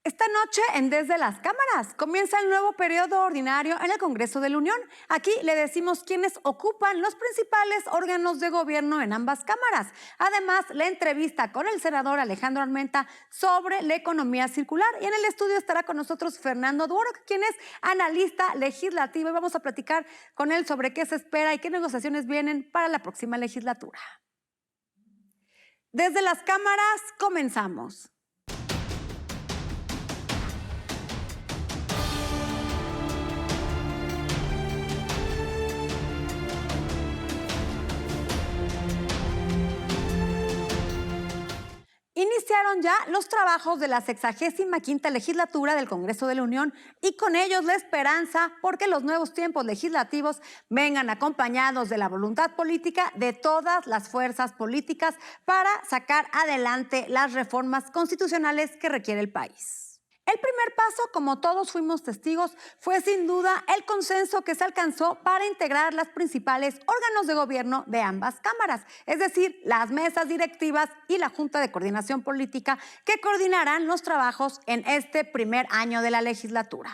Esta noche, en Desde las Cámaras, comienza el nuevo periodo ordinario en el Congreso de la Unión. Aquí le decimos quiénes ocupan los principales órganos de gobierno en ambas cámaras. Además, la entrevista con el senador Alejandro Armenta sobre la economía circular. Y en el estudio estará con nosotros Fernando Duoro, quien es analista legislativo. Y vamos a platicar con él sobre qué se espera y qué negociaciones vienen para la próxima legislatura. Desde las cámaras, comenzamos. Iniciaron ya los trabajos de la 65ª legislatura del Congreso de la Unión y con ellos la esperanza porque los nuevos tiempos legislativos vengan acompañados de la voluntad política de todas las fuerzas políticas para sacar adelante las reformas constitucionales que requiere el país. El primer paso, como todos fuimos testigos, fue sin duda el consenso que se alcanzó para integrar los principales órganos de gobierno de ambas cámaras, es decir, las mesas directivas y la Junta de Coordinación Política, que coordinarán los trabajos en este primer año de la legislatura.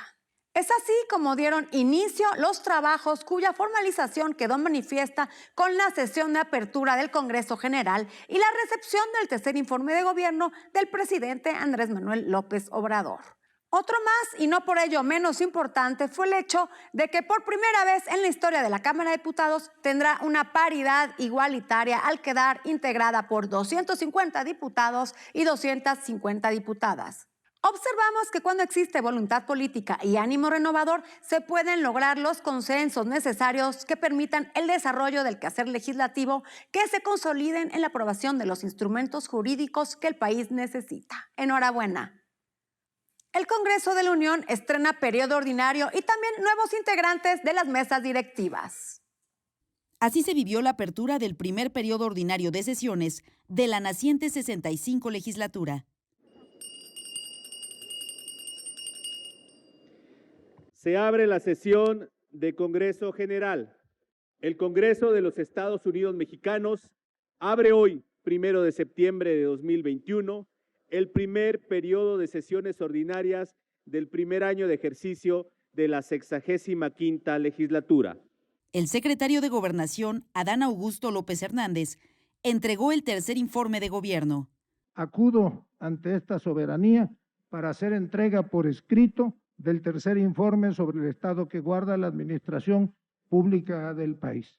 Es así como dieron inicio los trabajos cuya formalización quedó manifiesta con la sesión de apertura del Congreso General y la recepción del tercer informe de gobierno del presidente Andrés Manuel López Obrador. Otro más, y no por ello menos importante, fue el hecho de que por primera vez en la historia de la Cámara de Diputados tendrá una paridad igualitaria al quedar integrada por 250 diputados y 250 diputadas. Observamos que cuando existe voluntad política y ánimo renovador, se pueden lograr los consensos necesarios que permitan el desarrollo del quehacer legislativo, que se consoliden en la aprobación de los instrumentos jurídicos que el país necesita. Enhorabuena. El Congreso de la Unión estrena periodo ordinario y también nuevos integrantes de las mesas directivas. Así se vivió la apertura del primer periodo ordinario de sesiones de la naciente 65 legislatura. Se abre la sesión de Congreso General. El Congreso de los Estados Unidos Mexicanos abre hoy, 1 de septiembre de 2021, el primer periodo de sesiones ordinarias del primer año de ejercicio de la 65ª legislatura. El secretario de Gobernación, Adán Augusto López Hernández, entregó el tercer informe de gobierno. Acudo ante esta soberanía para hacer entrega por escrito del tercer informe sobre el estado que guarda la administración pública del país.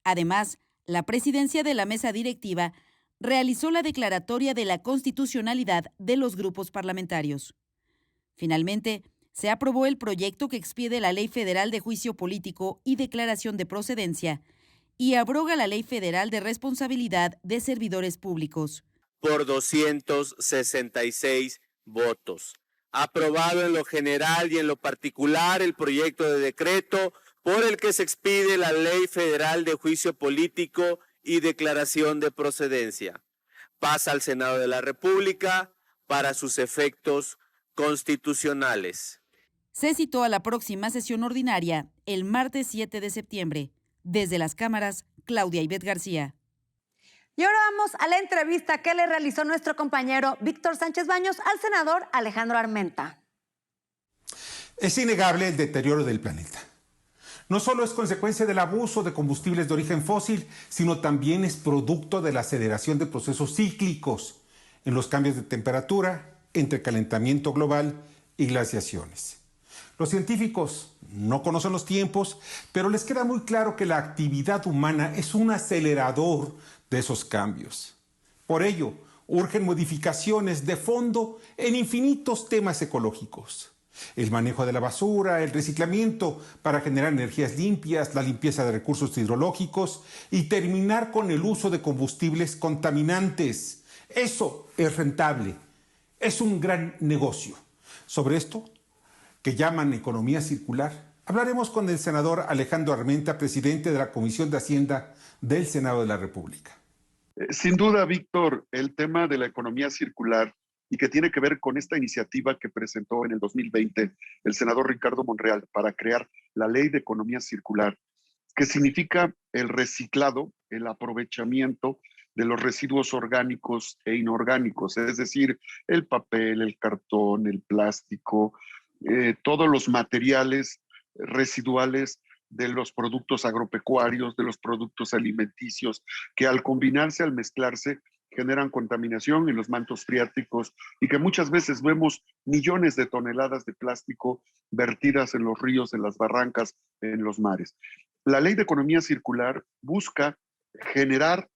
Además, la presidencia de la mesa directiva realizó la declaratoria de la constitucionalidad de los grupos parlamentarios. Finalmente, se aprobó el proyecto que expide la Ley Federal de Juicio Político y Declaración de Procedencia y abroga la Ley Federal de Responsabilidad de Servidores Públicos. Por 266 votos. Aprobado en lo general y en lo particular el proyecto de decreto por el que se expide la Ley Federal de Juicio Político y Declaración de Procedencia. Pasa al Senado de la República para sus efectos constitucionales. Se citó a la próxima sesión ordinaria el martes 7 de septiembre. Desde las cámaras, Claudia Ivette García. Y ahora vamos a la entrevista que le realizó nuestro compañero Víctor Sánchez Baños al senador Alejandro Armenta. Es innegable el deterioro del planeta. No solo es consecuencia del abuso de combustibles de origen fósil, sino también es producto de la aceleración de procesos cíclicos en los cambios de temperatura, entre calentamiento global y glaciaciones. Los científicos no conocen los tiempos, pero les queda muy claro que la actividad humana es un acelerador de esos cambios. Por ello, urgen modificaciones de fondo en infinitos temas ecológicos. El manejo de la basura, el reciclamiento para generar energías limpias, la limpieza de recursos hidrológicos y terminar con el uso de combustibles contaminantes. Eso es rentable. Es un gran negocio. Sobre esto, que llaman economía circular, hablaremos con el senador Alejandro Armenta, presidente de la Comisión de Hacienda del Senado de la República. Sin duda, Víctor, el tema de la economía circular y que tiene que ver con esta iniciativa que presentó en el 2020 el senador Ricardo Monreal para crear la Ley de Economía Circular, que significa el reciclado, el aprovechamiento de los residuos orgánicos e inorgánicos, es decir, el papel, el cartón, el plástico, todos los materiales residuales de los productos agropecuarios, de los productos alimenticios, que al combinarse, al mezclarse, generan contaminación en los mantos freáticos y que muchas veces vemos millones de toneladas de plástico vertidas en los ríos, en las barrancas, en los mares. La Ley de Economía Circular busca generar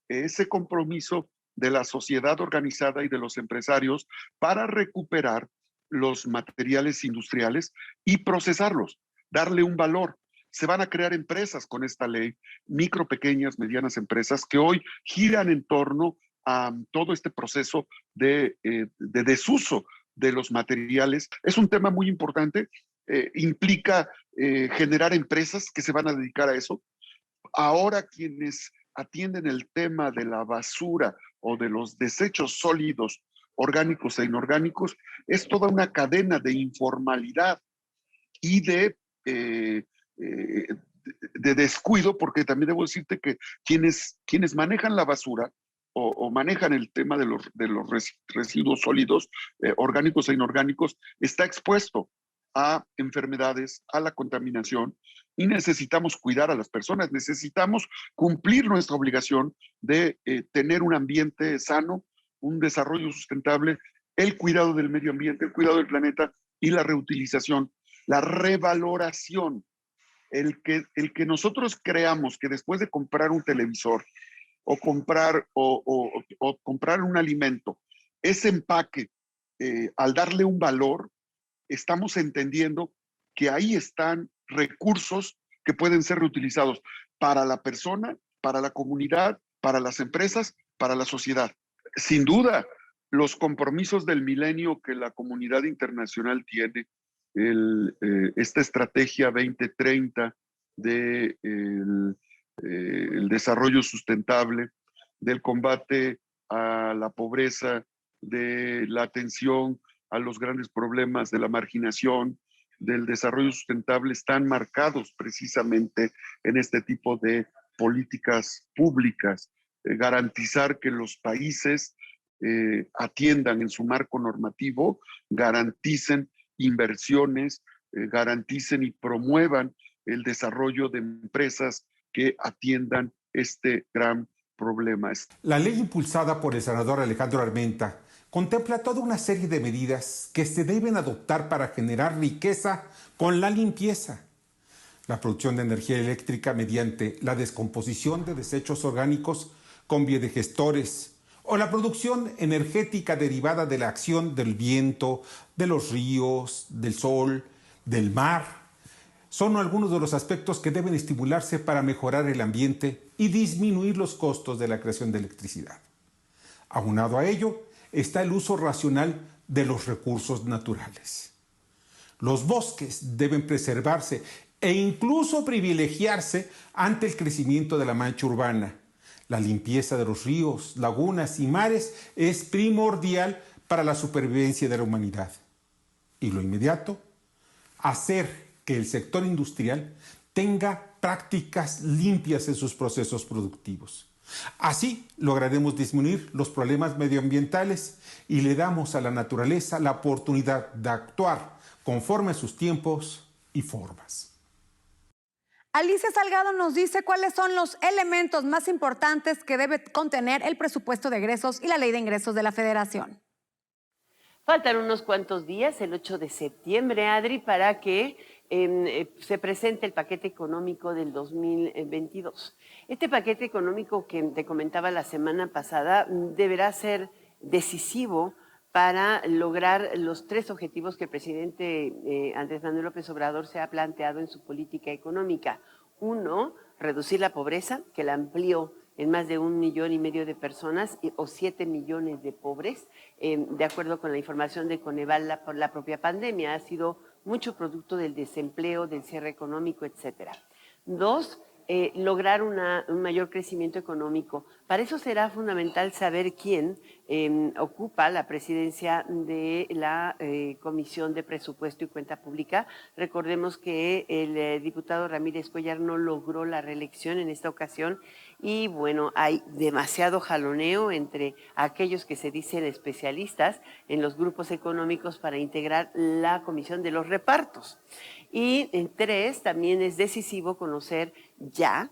ese compromiso de la sociedad organizada y de los empresarios para recuperar los materiales industriales y procesarlos, darle un valor. Se van a crear empresas con esta ley, micro, pequeñas, medianas empresas que hoy giran en torno a todo este proceso de desuso de los materiales. Es un tema muy importante, implica generar empresas que se van a dedicar a eso. Ahora quienes atienden el tema de la basura o de los desechos sólidos, orgánicos e inorgánicos, es toda una cadena de informalidad y de descuido, porque también debo decirte que quienes manejan la basura o manejan el tema de los residuos sólidos, orgánicos e inorgánicos, está expuesto a enfermedades, a la contaminación, y necesitamos cuidar a las personas, necesitamos cumplir nuestra obligación de tener un ambiente sano, un desarrollo sustentable, el cuidado del medio ambiente, el cuidado del planeta y la reutilización, la revaloración. El que nosotros creamos que después de comprar un televisor o comprar un alimento, ese empaque, al darle un valor, estamos entendiendo que ahí están recursos que pueden ser reutilizados para la persona, para la comunidad, para las empresas, para la sociedad. Sin duda, los compromisos del milenio que la comunidad internacional tiene, esta estrategia 2030 del desarrollo sustentable, del combate a la pobreza, de la atención a los grandes problemas de la marginación, del desarrollo sustentable, están marcados precisamente en este tipo de políticas públicas. Garantizar que los países atiendan en su marco normativo, garanticen inversiones, garanticen y promuevan el desarrollo de empresas que atiendan este gran problema. La ley impulsada por el senador Alejandro Armenta contempla toda una serie de medidas que se deben adoptar para generar riqueza con la limpieza. La producción de energía eléctrica mediante la descomposición de desechos orgánicos con biodigestores o la producción energética derivada de la acción del viento, de los ríos, del sol, del mar. Son algunos de los aspectos que deben estimularse para mejorar el ambiente y disminuir los costos de la creación de electricidad. Aunado a ello, está el uso racional de los recursos naturales. Los bosques deben preservarse e incluso privilegiarse ante el crecimiento de la mancha urbana. La limpieza de los ríos, lagunas y mares es primordial para la supervivencia de la humanidad. Y lo inmediato, hacer que el sector industrial tenga prácticas limpias en sus procesos productivos. Así lograremos disminuir los problemas medioambientales y le damos a la naturaleza la oportunidad de actuar conforme a sus tiempos y formas. Alicia Salgado nos dice cuáles son los elementos más importantes que debe contener el presupuesto de egresos y la ley de ingresos de la Federación. Faltan unos cuantos días, el 8 de septiembre, Adri, para que se presente el paquete económico del 2022. Este paquete económico que te comentaba la semana pasada deberá ser decisivo para lograr los 3 objetivos que el presidente Andrés Manuel López Obrador se ha planteado en su política económica. 1, reducir la pobreza, que la amplió en más de 1,5 millones de personas o 7 millones de pobres, de acuerdo con la información de Coneval por la propia pandemia. Ha sido mucho producto del desempleo, del cierre económico, etcétera. 2, lograr un mayor crecimiento económico. Para eso será fundamental saber quién ocupa la presidencia de la Comisión de Presupuesto y Cuenta Pública. Recordemos que el diputado Ramírez Cuellar no logró la reelección en esta ocasión y bueno, hay demasiado jaloneo entre aquellos que se dicen especialistas en los grupos económicos para integrar la Comisión de los Repartos. Y en 3, también es decisivo conocer ya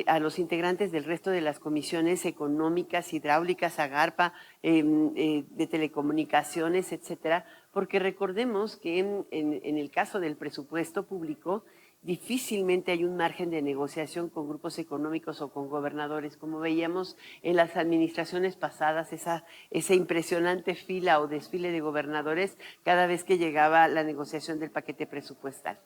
a los integrantes del resto de las comisiones económicas, hidráulicas, Agarpa, de telecomunicaciones, etcétera, porque recordemos que en el caso del presupuesto público difícilmente hay un margen de negociación con grupos económicos o con gobernadores, como veíamos en las administraciones pasadas, esa impresionante fila o desfile de gobernadores cada vez que llegaba la negociación del paquete presupuestal.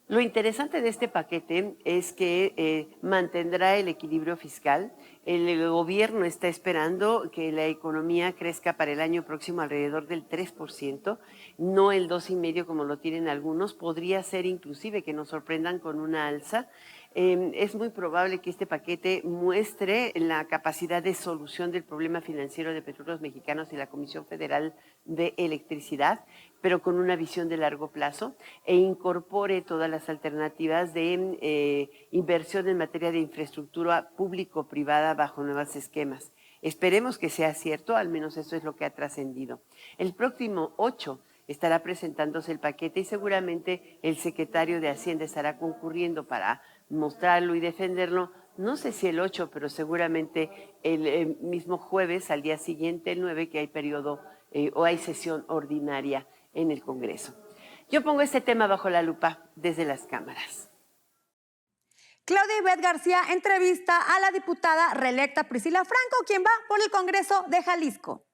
Lo interesante de este paquete es que mantendrá el equilibrio fiscal. El gobierno está esperando que la economía crezca para el año próximo alrededor del 3%, no el 2,5% como lo tienen algunos. Podría ser inclusive que nos sorprendan con una alza. Es muy probable que este paquete muestre la capacidad de solución del problema financiero de Petróleos Mexicanos y la Comisión Federal de Electricidad, pero con una visión de largo plazo, e incorpore todas las alternativas de inversión en materia de infraestructura público-privada bajo nuevos esquemas. Esperemos que sea cierto, al menos eso es lo que ha trascendido. El próximo 8 estará presentándose el paquete y seguramente el secretario de Hacienda estará concurriendo para mostrarlo y defenderlo. No sé si el 8, pero seguramente el mismo jueves, al día siguiente, el 9, que hay periodo o hay sesión ordinaria en el Congreso. Yo pongo este tema bajo la lupa desde las cámaras. Claudia Ivette García entrevista a la diputada reelecta Priscila Franco, quien va por el Congreso de Jalisco.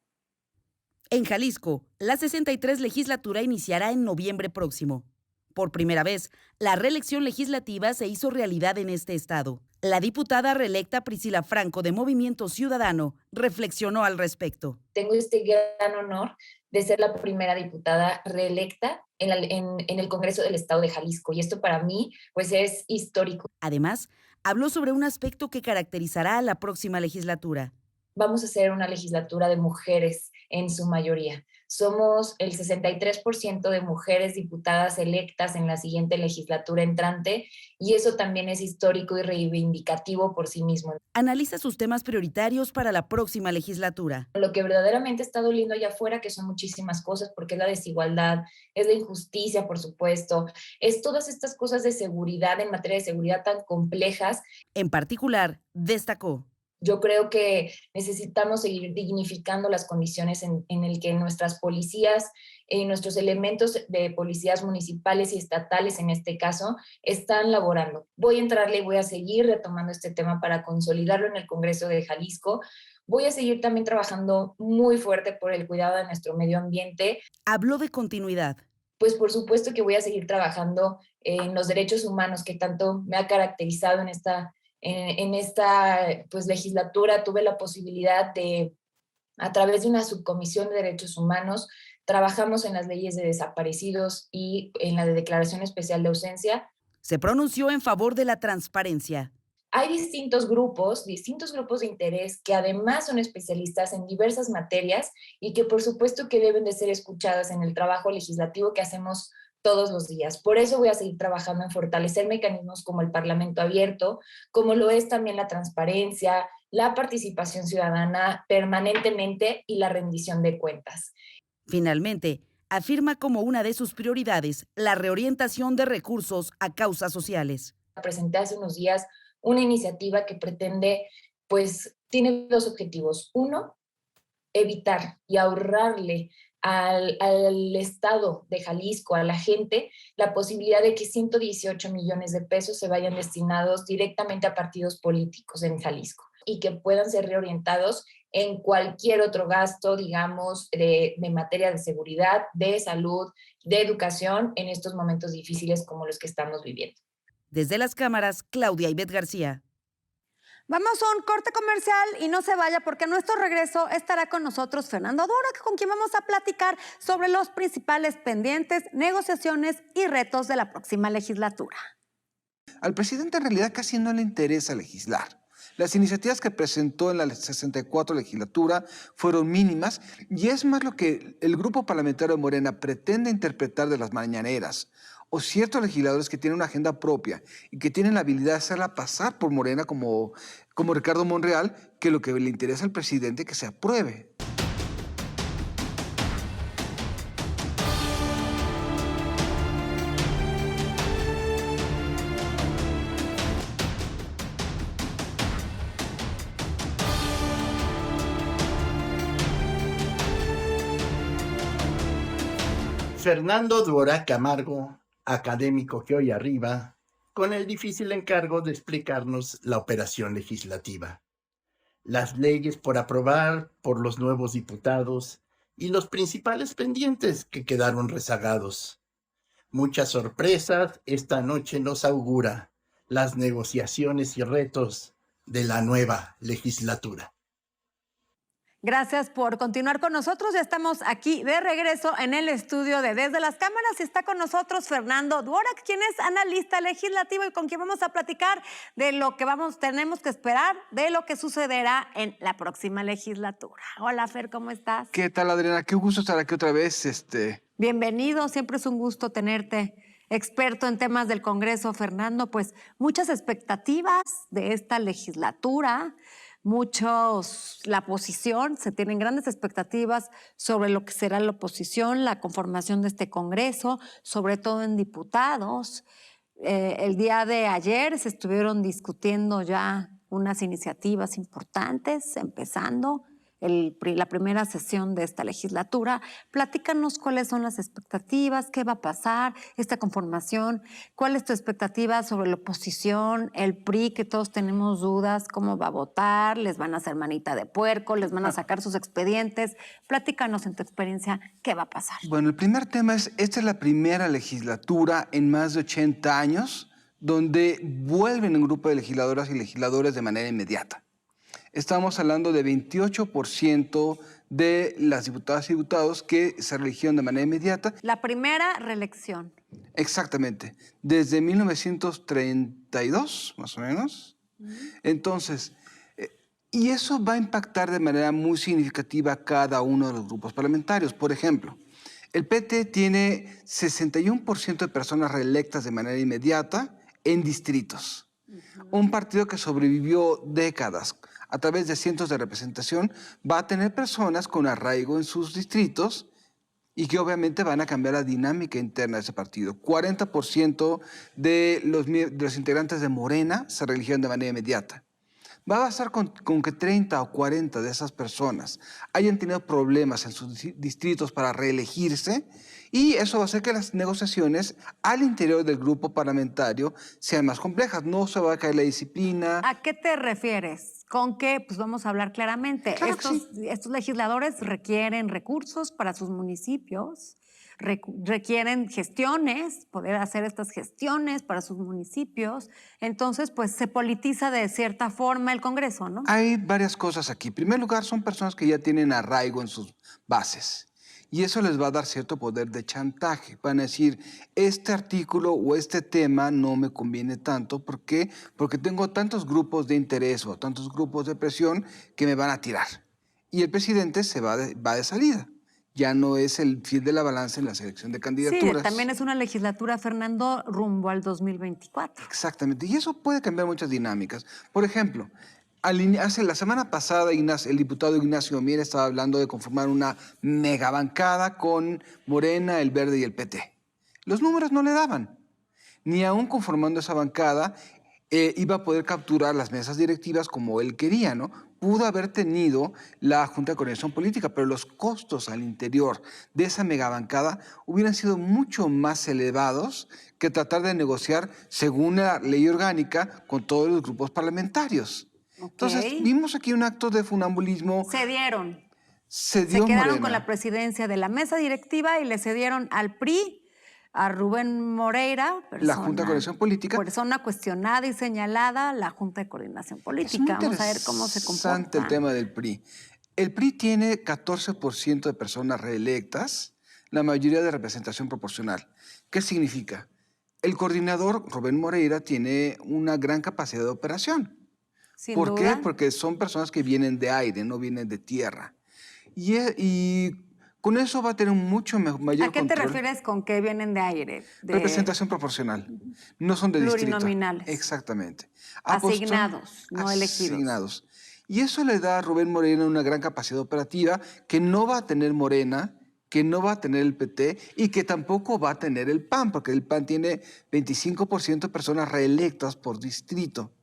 En Jalisco, la 63 legislatura iniciará en noviembre próximo. Por primera vez, la reelección legislativa se hizo realidad en este estado. La diputada reelecta Priscila Franco de Movimiento Ciudadano reflexionó al respecto. Tengo este gran honor de ser la primera diputada reelecta en el Congreso del Estado de Jalisco, y esto para mí pues es histórico. Además, habló sobre un aspecto que caracterizará a la próxima legislatura. Vamos a ser una legislatura de mujeres en su mayoría. Somos el 63% de mujeres diputadas electas en la siguiente legislatura entrante, y eso también es histórico y reivindicativo por sí mismo. Analiza sus temas prioritarios para la próxima legislatura. Lo que verdaderamente está doliendo allá afuera, que son muchísimas cosas, porque es la desigualdad, es la injusticia, por supuesto, es todas estas cosas de seguridad, en materia de seguridad tan complejas. En particular, destacó: yo creo que necesitamos seguir dignificando las condiciones en el que nuestras policías, nuestros elementos de policías municipales y estatales, en este caso, están laborando. Voy a entrarle y voy a seguir retomando este tema para consolidarlo en el Congreso de Jalisco. Voy a seguir también trabajando muy fuerte por el cuidado de nuestro medio ambiente. Habló de continuidad. Pues por supuesto que voy a seguir trabajando en los derechos humanos que tanto me ha caracterizado en esta pues, legislatura. Tuve la posibilidad de, a través de una subcomisión de derechos humanos, trabajamos en las leyes de desaparecidos y en la de declaración especial de ausencia. Se pronunció en favor de la transparencia. Hay distintos grupos de interés que además son especialistas en diversas materias y que por supuesto que deben de ser escuchadas en el trabajo legislativo que hacemos todos los días. Por eso voy a seguir trabajando en fortalecer mecanismos como el Parlamento abierto, como lo es también la transparencia, la participación ciudadana permanentemente y la rendición de cuentas. Finalmente, afirma como una de sus prioridades la reorientación de recursos a causas sociales. Presenté hace unos días una iniciativa que pretende, pues, tiene dos objetivos. Uno, evitar y ahorrarle al Estado de Jalisco, a la gente, la posibilidad de que 118 millones de pesos se vayan destinados directamente a partidos políticos en Jalisco y que puedan ser reorientados en cualquier otro gasto, digamos, de materia de seguridad, de salud, de educación en estos momentos difíciles como los que estamos viviendo. Desde las cámaras, Claudia Ivette García. Vamos a un corte comercial y no se vaya, porque a nuestro regreso estará con nosotros Fernando Dora, con quien vamos a platicar sobre los principales pendientes, negociaciones y retos de la próxima legislatura. Al presidente en realidad casi no le interesa legislar. Las iniciativas que presentó en la 64 legislatura fueron mínimas y es más lo que el grupo parlamentario de Morena pretende interpretar de las mañaneras o ciertos legisladores que tienen una agenda propia y que tienen la habilidad de hacerla pasar por Morena como Ricardo Monreal, que lo que le interesa al presidente que se apruebe. Fernando Duora Camargo, académico que hoy arriba, con el difícil encargo de explicarnos la operación legislativa, las leyes por aprobar por los nuevos diputados y los principales pendientes que quedaron rezagados. Muchas sorpresas esta noche nos augura las negociaciones y retos de la nueva legislatura. Gracias por continuar con nosotros. Ya estamos aquí de regreso en el estudio de Desde las Cámaras y está con nosotros Fernando Dvorak, quien es analista legislativo y con quien vamos a platicar de lo que tenemos que esperar de lo que sucederá en la próxima legislatura. Hola, Fer, ¿cómo estás? ¿Qué tal, Adriana? Qué gusto estar aquí otra vez. Bienvenido, siempre es un gusto tenerte. Experto en temas del Congreso, Fernando, pues muchas expectativas de esta legislatura. La oposición, se tienen grandes expectativas sobre lo que será la oposición, la conformación de este Congreso, sobre todo en diputados. El día de ayer se estuvieron discutiendo ya unas iniciativas importantes, empezando la primera sesión de esta legislatura. Platícanos cuáles son las expectativas, qué va a pasar, esta conformación, cuál es tu expectativa sobre la oposición, el PRI, que todos tenemos dudas, cómo va a votar, les van a hacer manita de puerco, les van a sacar sus expedientes. Platícanos en tu experiencia qué va a pasar. Bueno, el primer tema es, esta es la primera legislatura en más de 80 años donde vuelven un grupo de legisladoras y legisladores de manera inmediata. Estamos hablando de 28% de las diputadas y diputados que se reeligieron de manera inmediata. La primera reelección. Exactamente, desde 1932, más o menos. Entonces, y eso va a impactar de manera muy significativa a cada uno de los grupos parlamentarios. Por ejemplo, el PT tiene 61% de personas reelectas de manera inmediata en distritos. Un partido que sobrevivió décadas a través de cientos de representación, va a tener personas con arraigo en sus distritos y que obviamente van a cambiar la dinámica interna de ese partido. 40% de los integrantes de Morena se reeligieron de manera inmediata. Va a bastar con que 30 o 40 de esas personas hayan tenido problemas en sus distritos para reelegirse y eso va a hacer que las negociaciones al interior del grupo parlamentario sean más complejas. No se va a caer la disciplina. ¿A qué te refieres? Con que, pues vamos a hablar claramente. Claro estos legisladores requieren recursos para sus municipios, requieren gestiones, poder hacer estas gestiones para sus municipios. Entonces, pues se politiza de cierta forma el Congreso, ¿no? Hay varias cosas aquí. En primer lugar, son personas que ya tienen arraigo en sus bases. Y eso les va a dar cierto poder de chantaje. Van a decir, este artículo o este tema no me conviene tanto. ¿Por qué? Porque tengo tantos grupos de interés o tantos grupos de presión que me van a tirar. Y el presidente se va de salida. Ya no es el fiel de la balanza en la selección de candidaturas. Sí, también es una legislatura, Fernando, rumbo al 2024. Exactamente. Y eso puede cambiar muchas dinámicas. Por ejemplo, la semana pasada el diputado Ignacio Mier estaba hablando de conformar una megabancada con Morena, el Verde y el PT. Los números no le daban. Ni aún conformando esa bancada iba a poder capturar las mesas directivas como él quería, ¿no? Pudo haber tenido la Junta de Coordinación Política, pero los costos al interior de esa megabancada hubieran sido mucho más elevados que tratar de negociar según la ley orgánica con todos los grupos parlamentarios. Entonces, vimos aquí un acto de funambulismo. Cedieron. Se quedaron Morena con la presidencia de la mesa directiva y le cedieron al PRI, a Rubén Moreira, la Junta de Coordinación Política. Persona cuestionada y señalada, la Junta de Coordinación Política. Vamos a ver cómo se comporta. Es interesante el tema del PRI. El PRI tiene 14% de personas reelectas, la mayoría de representación proporcional. ¿Qué significa? El coordinador, Rubén Moreira, tiene una gran capacidad de operación. Sin ¿Por duda. qué? Porque son personas que vienen de aire, no vienen de tierra. Y con eso va a tener un mucho mayor ¿A qué te control. refieres con que vienen de aire? Representación proporcional. No son de distrito. Plurinominales. Exactamente. Asignados, no elegidos. Asignados. Y eso le da a Rubén Morena una gran capacidad operativa que no va a tener Morena, que no va a tener el PT y que tampoco va a tener el PAN, porque el PAN tiene 25% de personas reelectas por distrito.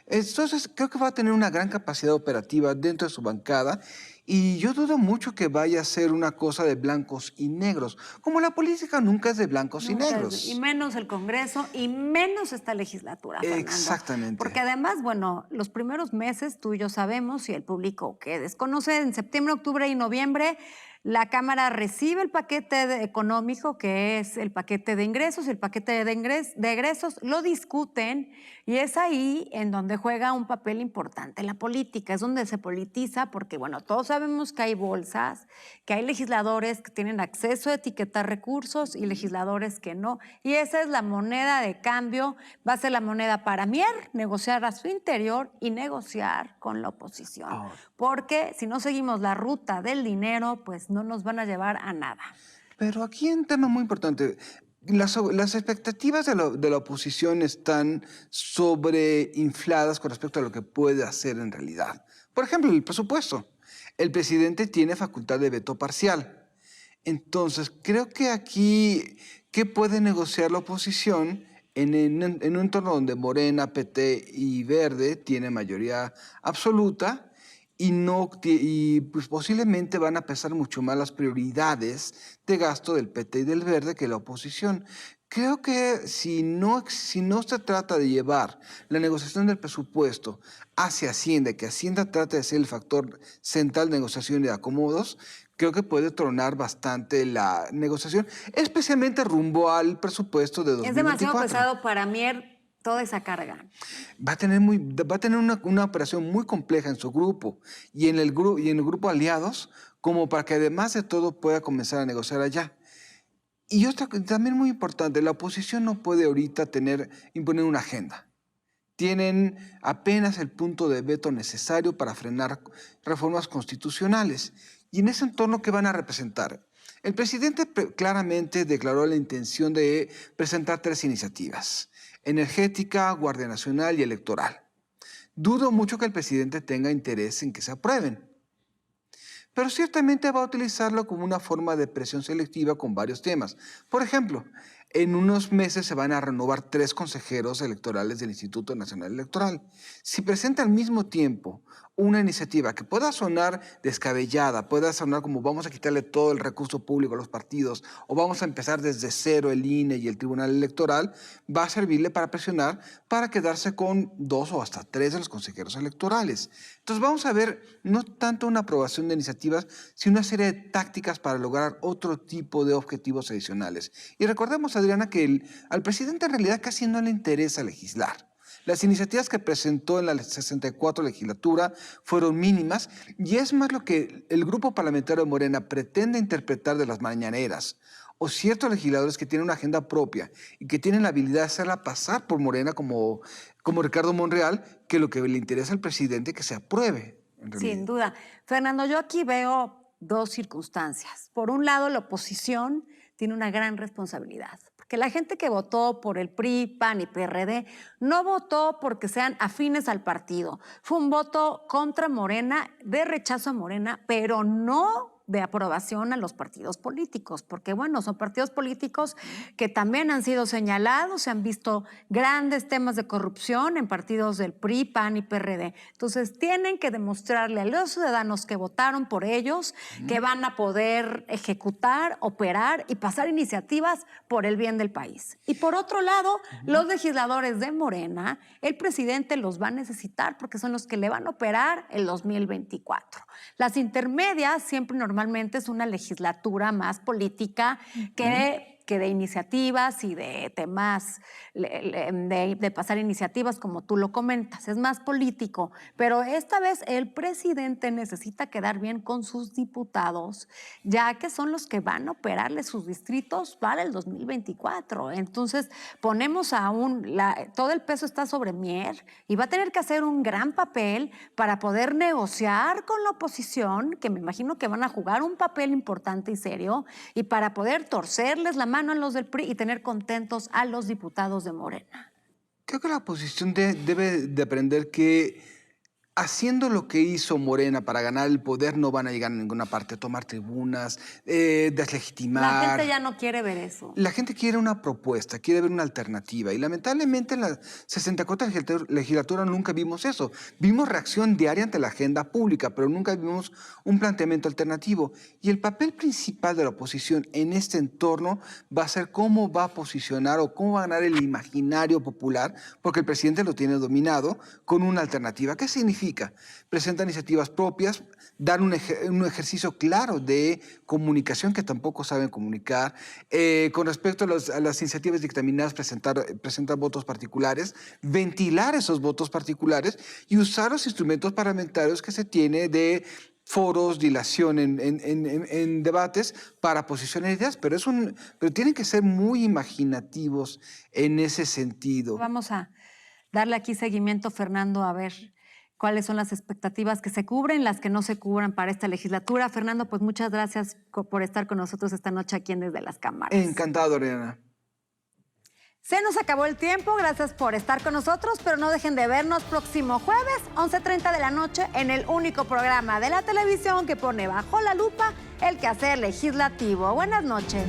Entonces, creo que va a tener una gran capacidad operativa dentro de su bancada y yo dudo mucho que vaya a ser una cosa de blancos y negros, como la política nunca es de blancos y negros. Y menos el Congreso y menos esta legislatura, Fernando. Exactamente. Porque además, bueno, los primeros meses, tú y yo sabemos, y el público que desconoce, en septiembre, octubre y noviembre, la Cámara recibe el paquete económico, que es el paquete de ingresos y el paquete de egresos, lo discuten y es ahí en donde juega un papel importante la política, es donde se politiza porque, bueno, todos sabemos que hay bolsas, que hay legisladores que tienen acceso a etiquetar recursos y legisladores que no, y esa es la moneda de cambio, va a ser la moneda para Mier, negociar a su interior y negociar con la oposición, porque si no seguimos la ruta del dinero, pues no nos van a llevar a nada. Pero aquí hay un tema muy importante. Las expectativas de la oposición están sobreinfladas con respecto a lo que puede hacer en realidad. Por ejemplo, el presupuesto. El presidente tiene facultad de veto parcial. Entonces, creo que aquí, ¿qué puede negociar la oposición en un entorno donde Morena, PT y Verde tienen mayoría absoluta? Y pues posiblemente van a pesar mucho más las prioridades de gasto del PT y del Verde que la oposición. Creo que si no se trata de llevar la negociación del presupuesto hacia Hacienda, que Hacienda trate de ser el factor central de negociación y de acomodos, creo que puede tronar bastante la negociación, especialmente rumbo al presupuesto de 2024. Es demasiado pesado para Mier toda esa carga. Va a tener una operación muy compleja en su grupo y en el grupo aliados, como para que además de todo pueda comenzar a negociar allá. Y otra también muy importante, la oposición no puede ahorita imponer una agenda. Tienen apenas el punto de veto necesario para frenar reformas constitucionales. Y en ese entorno, ¿qué van a representar? El presidente claramente declaró la intención de presentar 3 iniciativas: energética, Guardia Nacional y electoral. Dudo mucho que el presidente tenga interés en que se aprueben, pero ciertamente va a utilizarlo como una forma de presión selectiva con varios temas. Por ejemplo, en unos meses se van a renovar 3 consejeros electorales del Instituto Nacional Electoral. Si presenta al mismo tiempo una iniciativa que pueda sonar descabellada, pueda sonar como vamos a quitarle todo el recurso público a los partidos o vamos a empezar desde cero el INE y el Tribunal Electoral, va a servirle para presionar para quedarse con 2 o hasta 3 de los consejeros electorales. Entonces vamos a ver no tanto una aprobación de iniciativas, sino una serie de tácticas para lograr otro tipo de objetivos adicionales. Y recordemos, Adriana, que al presidente en realidad casi no le interesa legislar. Las iniciativas que presentó en la 64 legislatura fueron mínimas y es más lo que el grupo parlamentario de Morena pretende interpretar de las mañaneras o ciertos legisladores que tienen una agenda propia y que tienen la habilidad de hacerla pasar por Morena como Ricardo Monreal, que lo que le interesa al presidente que se apruebe. Sin duda. Fernando, yo aquí veo 2 circunstancias. Por un lado, la oposición tiene una gran responsabilidad. Que la gente que votó por el PRI, PAN y PRD no votó porque sean afines al partido. Fue un voto contra Morena, de rechazo a Morena, pero no de aprobación a los partidos políticos, porque bueno, son partidos políticos que también han sido señalados, se han visto grandes temas de corrupción en partidos del PRI, PAN y PRD. Entonces tienen que demostrarle a los ciudadanos que votaron por ellos que van a poder ejecutar, operar y pasar iniciativas por el bien del país. Y por otro lado, los legisladores de Morena, el presidente los va a necesitar porque son los que le van a operar el 2024. Las intermedias siempre normalmente es una legislatura más política que que de iniciativas y de temas, de pasar iniciativas como tú lo comentas, es más político, pero esta vez el presidente necesita quedar bien con sus diputados, ya que son los que van a operarle sus distritos para el 2024. Entonces, ponemos todo el peso está sobre Mier y va a tener que hacer un gran papel para poder negociar con la oposición, que me imagino que van a jugar un papel importante y serio, y para poder torcerles la mano a los del PRI y tener contentos a los diputados de Morena. Creo que la oposición debe de aprender que haciendo lo que hizo Morena para ganar el poder no van a llegar a ninguna parte, tomar tribunas, deslegitimar. La gente ya no quiere ver eso. La gente quiere una propuesta, quiere ver una alternativa. Y lamentablemente en la 64 legislatura nunca vimos eso. Vimos reacción diaria ante la agenda pública, pero nunca vimos un planteamiento alternativo. Y el papel principal de la oposición en este entorno va a ser cómo va a posicionar o cómo va a ganar el imaginario popular, porque el presidente lo tiene dominado, con una alternativa. ¿Qué significa? Presenta iniciativas propias, dan un ejercicio claro de comunicación que tampoco saben comunicar. Con respecto a las iniciativas dictaminadas, presentar votos particulares, ventilar esos votos particulares y usar los instrumentos parlamentarios que se tiene de foros, dilación en debates para posicionar ideas, pero tienen que ser muy imaginativos en ese sentido. Vamos a darle aquí seguimiento, Fernando, a ver cuáles son las expectativas que se cubren, las que no se cubran para esta legislatura. Fernando, pues muchas gracias por estar con nosotros esta noche aquí en Desde las Cámaras. Encantado, Oriana. Se nos acabó el tiempo, gracias por estar con nosotros, pero no dejen de vernos próximo jueves, 11:30 de la noche, en el único programa de la televisión que pone bajo la lupa el quehacer legislativo. Buenas noches.